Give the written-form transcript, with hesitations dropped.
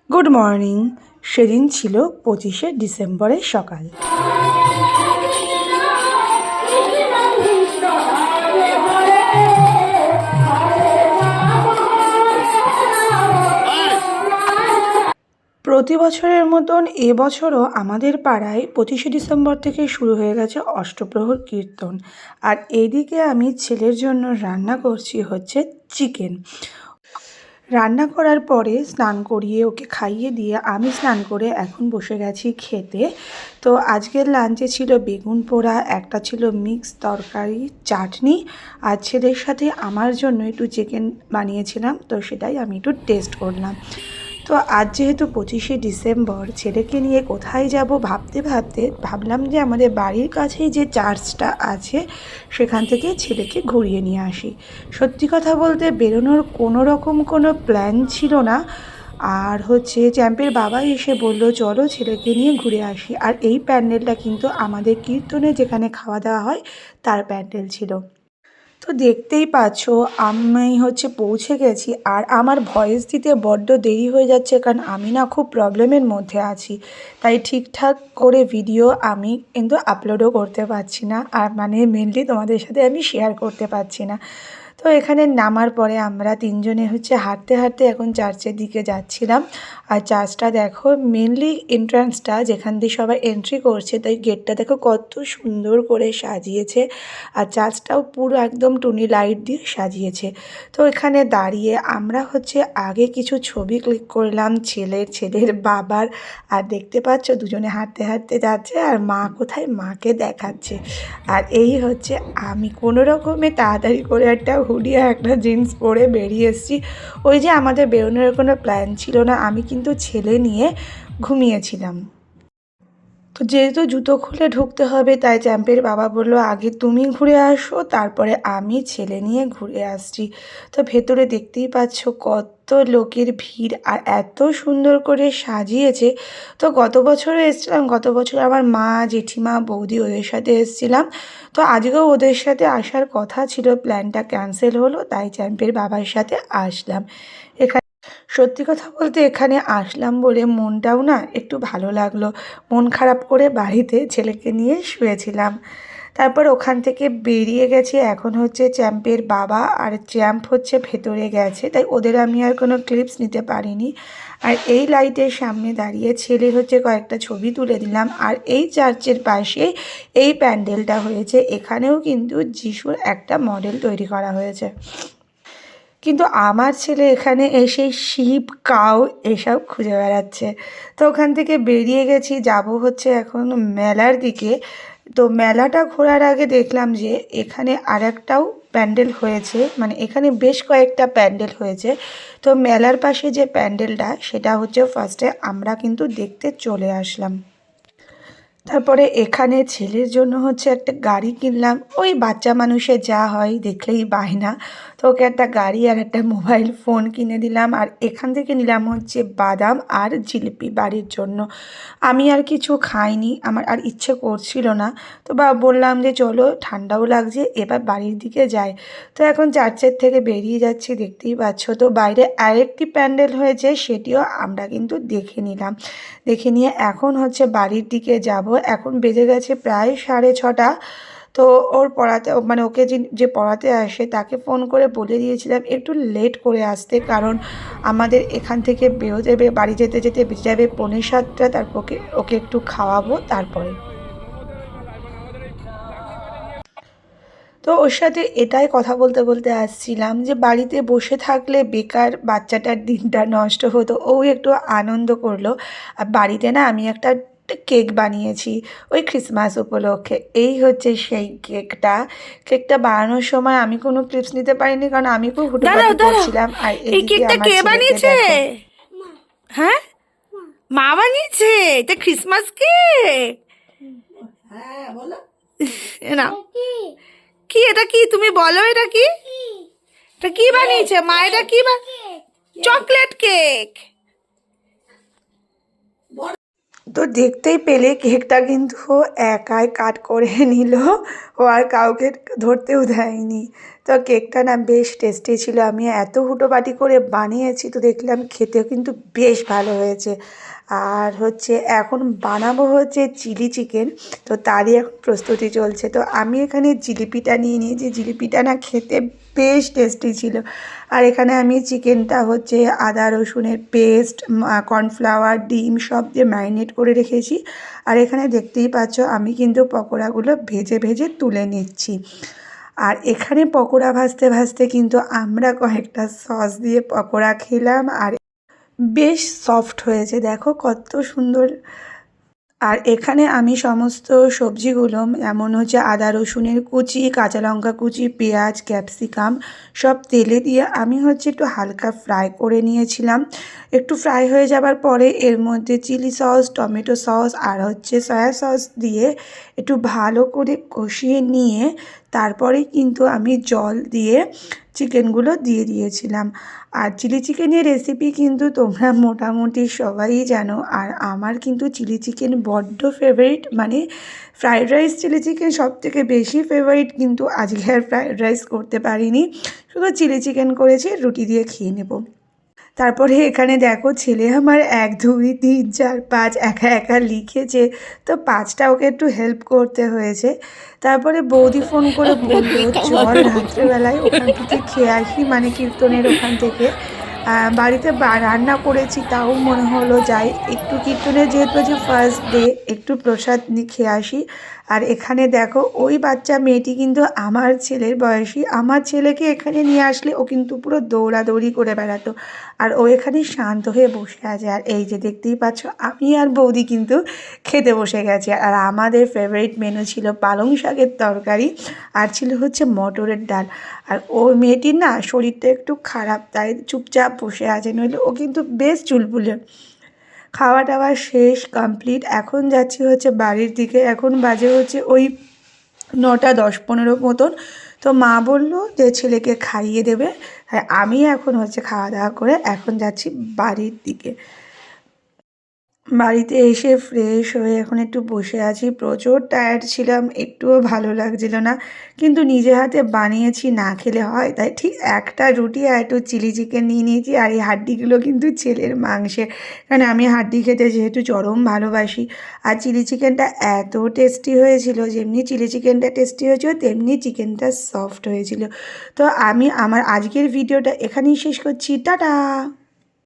Good morning. সেদিন ছিল 25শে ডিসেম্বরের সকাল। প্রতি বছরের মতন এবছরও আমাদের পাড়ায় 25শে ডিসেম্বর থেকে শুরু হয়ে গেছে অষ্টপ্রহর কীর্তন। আর এইদিকে আমি ছেলের জন্য রান্না করছি হচ্ছে চিকেন। রান্না করার পরে স্নান করিয়ে ওকে খাইয়ে দিয়ে আমি স্নান করে এখন বসে গেছি খেতে। তো আজকের লাঞ্চে ছিল বেগুন পোড়া, একটা ছিল মিক্স তরকারি, চাটনি, আর ছেলের সাথে আমার জন্য একটু চিকেন বানিয়েছিলাম, তো সেটাই আমি একটু টেস্ট করলাম। তো আজ যেহেতু 25শে ডিসেম্বর, ছেলেকে নিয়ে কোথায় যাব ভাবতে ভাবতে ভাবলাম যে আমাদের বাড়ির কাছেই যে চার্চটা আছে সেখান থেকে ছেলেকে ঘুরিয়ে নিয়ে আসি। সত্যি কথা বলতে বেরোনোর কোনো প্ল্যান ছিল না। আর হচ্ছে চ্যাম্পের বাবা এসে বলল চলো ছেলেকে নিয়ে ঘুরে আসি। আর এই প্যান্ডেলটা কিন্তু আমাদের কীর্তনে যেখানে খাওয়া দাওয়া হয় তার প্যান্ডেল ছিল। তো দেখতেই পাচ্ছ আমি পৌঁছে গেছি। আর আমার ভয়েস দিতে বড্ড দেরি হয়ে যাচ্ছে, কারণ আমি না খুব প্রবলেমের মধ্যে আছি, তাই ঠিকঠাক করে ভিডিও আমি কিন্তু আপলোডও করতে পারছি না, আর মেনলি তোমাদের সাথে আমি শেয়ার করতে পারছি না। তো এখানে নামার পরে আমরা তিনজনে হাঁটতে হাঁটতে এখন চার্চের দিকে যাচ্ছিলাম। আর চার্চটা দেখো, মেনলি এন্ট্রান্সটা যেখান দিয়ে সবাই এন্ট্রি করছে, তাই গেটটা দেখো কত সুন্দর করে সাজিয়েছে। আর চার্চটাও পুরো একদম টুনি লাইট দিয়ে সাজিয়েছে। তো এখানে দাঁড়িয়ে আমরা আগে কিছু ছবি ক্লিক করলাম ছেলের বাবার। আর দেখতে পাচ্ছ দুজনে হাঁটতে হাঁটতে যাচ্ছে, আর মা কোথায়, মাকে দেখাচ্ছে। আর এই আমি কোনো রকমে তাড়াতাড়ি করে একটা হুডি আর একটা জিন্স পরে বেরিয়ে এসেছি। ওই যে আমাদের বেরোনোর কোনো প্ল্যান ছিল না, আমি কিন্তু ছেলে নিয়ে ঘুমিয়েছিলাম। তো যেহেতু জুতো খুলে ঢুকতে হবে, তাই চ্যাম্পের বাবা বলল আগে তুমি ঘুরে আসো, তারপরে আমি ছেলে নিয়ে ঘুরে আসছি। তো ভেতরে দেখতেই পাচ্ছ কত লোকের ভিড়, আর এত সুন্দর করে সাজিয়েছে। তো গত বছরে এসেছিলাম, গত বছর আমার মা, জেঠিমা, বৌদি ওদের সাথে এসেছিলাম। তো আজকেও ওদের সাথে আসার কথা ছিল, প্ল্যানটা ক্যান্সেল হলো, তাই চ্যাম্পের বাবার সাথে আসলাম। এখানে সত্যি কথা বলতে এখানে আসলাম বলে মনটাও না একটু ভালো লাগলো। মন খারাপ করে বাড়িতে ছেলেকে নিয়ে শুয়েছিলাম। তারপর ওখান থেকে বেরিয়ে গেছি। এখন চ্যাম্পের বাবা আর চ্যাম্প ভেতরে গেছে, তাই ওদের আমি আর কোনো ক্লিপস নিতে পারিনি। আর এই লাইটের সামনে দাঁড়িয়ে ছেলে কয়েকটা ছবি তুলে দিলাম। আর এই চার্চের পাশে এই প্যান্ডেলটা হয়েছে, এখানেও কিন্তু যিশুর একটা মডেল তৈরি করা হয়েছে। কিন্তু আমার ছেলে এখানে এসে শিব, কাউ এসব খুঁজে বেড়াচ্ছে। তো ওখান থেকে বেরিয়ে গেছি, যাব এখন মেলার দিকে। তো মেলাটা ঘোরার আগে দেখলাম যে এখানে আরেকটাও প্যান্ডেল হয়েছে, এখানে বেশ কয়েকটা প্যান্ডেল হয়েছে। তো মেলার পাশে যে প্যান্ডেলটা সেটা ফার্স্টে আমরা কিন্তু দেখতে চলে আসলাম। তারপরে এখানে ছেলের জন্য একটা গাড়ি কিনলাম। ওই বাচ্চা মানুষের যা হয়, দেখলেই বায়না। তো ওকে একটা গাড়ি আর একটা মোবাইল ফোন কিনে দিলাম। আর এখান থেকে নিলাম বাদাম আর জিলিপি বাড়ির জন্য। আমি আর কিছু খাইনি, আমার আর ইচ্ছে করছিল না। তো বললাম যে চলো, ঠান্ডাও লাগছে, এবার বাড়ির দিকে যাই। তো এখন চার্চের থেকে বেরিয়ে যাচ্ছি, দেখতেই পাচ্ছ। তো বাইরে আরেকটি প্যান্ডেল হয়েছে, সেটিও আমরা কিন্তু দেখে নিলাম। দেখে নিয়ে এখন বাড়ির দিকে যাব। এখন বেজে গেছে প্রায় 6:30। তো ওর পড়াতে ওকে যে পড়াতে আসে তাকে ফোন করে বলে দিয়েছিলাম একটু লেট করে আসতে, কারণ আমাদের এখান থেকে বেরোতে বাড়ি যেতে যেতে বেজে যাবে 6:45। তারপর ওকে একটু খাওয়াবো তারপরে। তো ওর সাথে এটাই কথা বলতে বলতে আসছিলাম যে বাড়িতে বসে থাকলে বেকার বাচ্চাটার দিনটা নষ্ট হতো, ও একটু আনন্দ করলো। আর বাড়িতে না আমি একটা কেক বানিয়েছি ওই ক্রিসমাস উপলক্ষে। এই সেই কেকটা বানানোর সময় আমি কোনো ক্লিপস নিতে পারিনি, কারণ আমি খুব হুটোপাটি করছিলাম। আর এই এদিকে কেকটা আমার কে ছেলেকে বানিয়েছে? দেখো। হ্যাঁ, মা বানিয়েছে। এটা ক্রিসমাস কেক। না, কি এটা? কি তুমি বলো, এটা কি? এটা কি বানিয়েছে মা? এটা কি? Chocolate cake. তো দেখতেই পেলে কেকটা কিন্তু ও একাই কাট করে নিল, ও আর কাউকে ধরতেও দেয়নি। তো কেকটা না বেশ টেস্টি ছিল, আমি এত হুটোপাটি করে বানিয়েছি, তো দেখলাম খেতেও কিন্তু বেশ ভালো হয়েছে। আর হচ্ছে এখন বানাবো হচ্ছে চিলি চিকেন, তো তারই এখন প্রস্তুতি চলছে। তো আমি এখানে জিলিপিটা নিয়ে নিয়েছি, জিলিপিটা না খেতে বেশ টেস্টি ছিল। আর এখানে আমি চিকেনটা হচ্ছে আদা রসুনের পেস্ট, কর্নফ্লাওয়ার, ডিম সব দিয়ে ম্যারিনেট করে রেখেছি। আর এখানে দেখতেই পাচ্ছ আমি কিন্তু পকোড়াগুলো ভেজে ভেজে তুলে নিচ্ছি। আর এখানে পকোড়া ভাজতে ভাজতে কিন্তু আমরা কয়েকটা সস দিয়ে পকোড়া খেলাম, আর বেশ সফট হয়েছে, দেখো কত সুন্দর। আর এখানে আমি সমস্ত সবজিগুলো, যেমন হচ্ছে আদা রসুনের কুচি, কাঁচা লঙ্কা কুচি, পেঁয়াজ, ক্যাপসিকাম সব তেলে দিয়ে আমি হচ্ছে একটু হালকা ফ্রাই করে নিয়েছিলাম। একটু ফ্রাই হয়ে যাবার পরে এর মধ্যে চিলি সস, টমেটো সস আর হচ্ছে সয়া সস দিয়ে একটু ভালো করে কষিয়ে নিয়ে তারপরে কিন্তু আমি জল দিয়ে চিকেনগুলো দিয়ে দিয়েছিলাম। আর চিলি চিকেনের রেসিপি কিন্তু তোমরা মোটামুটি সবাই জানো। আর আমার কিন্তু চিলি চিকেন বড্ড ফেভারিট, মানে ফ্রাইড রাইস চিলি চিকেন সবথেকে বেশি ফেভারিট, কিন্তু আজকে আর ফ্রাইড রাইস করতে পারিনি, শুধু চিলি চিকেন করেছি, রুটি দিয়ে খেয়ে নেব। তারপরে এখানে দেখো ছেলে আমার 1 2 3 4 5 একা একা লিখেছে, তো 5টা ওকে একটু হেল্প করতে হয়েছে। তারপরে বৌদি ফোন করে বলল চল রাত্রেবেলায় ওখান থেকে খেয়ে আসি, মানে কীর্তনের ওখান থেকে। বাড়িতে রান্না করেছি, তাও মনে হলো যাই একটু কীর্তনের, যেহেতু যে ফার্স্ট ডে একটু প্রসাদ খেয়ে আসি। আর এখানে দেখো ওই বাচ্চা মেয়েটি কিন্তু আমার ছেলের বয়সী, আমার ছেলেকে এখানে নিয়ে আসলে ও কিন্তু পুরো দৌড়াদৌড়ি করে বেড়াতো, আর ও এখানে শান্ত হয়ে বসে আছে। আর এই যে দেখতেই পাচ্ছ আমি আর বৌদি কিন্তু খেতে বসে গেছে। আর আমাদের ফেভারিট মেনু ছিল পালং শাকের তরকারি, আর ছিল হচ্ছে মটরের ডাল। আর ও মেয়েটির না শরীরটা একটু খারাপ, তাই চুপচাপ বসে আছে, নইলে ও কিন্তু বেশ চুলবুলে। খাওয়া দাওয়া শেষ, কমপ্লিট। এখন যাচ্ছি হচ্ছে বাড়ির দিকে, এখন বাজে হচ্ছে ওই 9টা 10 15 মতন। তো মা বলল যে ছেলেকে খাইয়ে দেবে। হ্যাঁ, আমি এখন হচ্ছে খাওয়া দাওয়া করে এখন যাচ্ছি বাড়ির দিকে। বাড়িতে এসে ফ্রেশ হয়ে এখন একটু বসে আছি, প্রচুর টায়ার্ড ছিলাম, একটুও ভালো লাগছিল না, কিন্তু নিজে হাতে বানিয়েছি, না খেলে হয়, তাই ঠিক একটা রুটি আর একটু চিলি চিকেন নিয়ে নিয়েছি। আর এই হাড্ডিগুলো কিন্তু ছেলের মাংসের, কারণ আমি হাড্ডি খেতে যেহেতু চরম ভালোবাসি। আর চিলি চিকেনটা এত টেস্টি হয়েছিল, যেমনি চিলি চিকেনটা টেস্টি হয়েছিল তেমনি চিকেনটা সফট হয়েছিল। তো আমি আমার আজকের ভিডিওটা এখানেই শেষ করছি, টাটা।